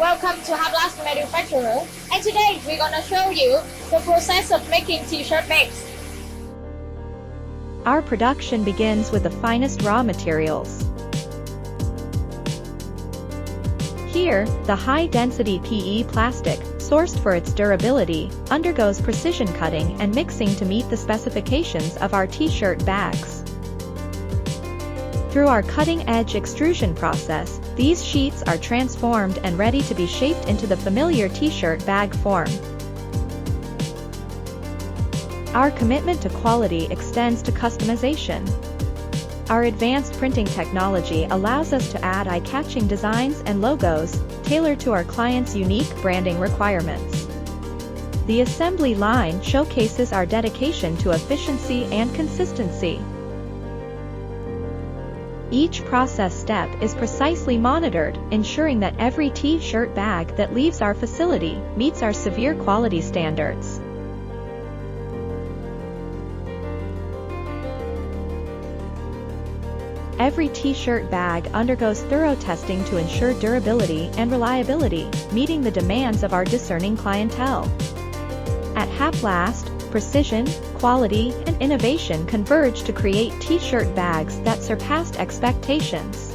welcome to Haplast manufacturer, and today we're gonna show you the process of making t-shirt bags. Our production begins with the finest raw materials. Here, the high-density PE plastic, sourced for its durability, undergoes precision cutting and mixing to meet the specifications of our t-shirt bags. Through our cutting-edge extrusion process, these sheets are transformed and ready to be shaped into the familiar t-shirt bag form. Our commitment to quality extends to customization. Our advanced printing technology allows us to add eye-catching designs and logos, tailored to our clients' unique branding requirements. The assembly line showcases our dedication to efficiency and consistency. Each process step is precisely monitored, ensuring that every t-shirt bag that leaves our facility meets our severe quality standards. Every t-shirt bag undergoes thorough testing to ensure durability and reliability, meeting the demands of our discerning clientele. At Haplast, precision, quality, and innovation converge to create t-shirt bags that surpassed expectations.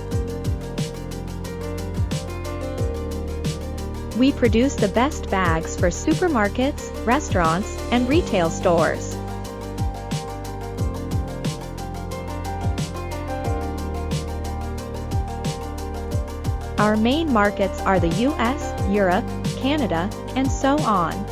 We produce the best bags for supermarkets, restaurants, and retail stores. Our main markets are the US, Europe, Canada, and so on.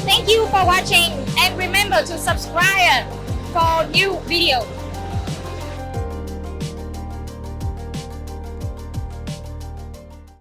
Thank you for watching, and remember to subscribe for new videos.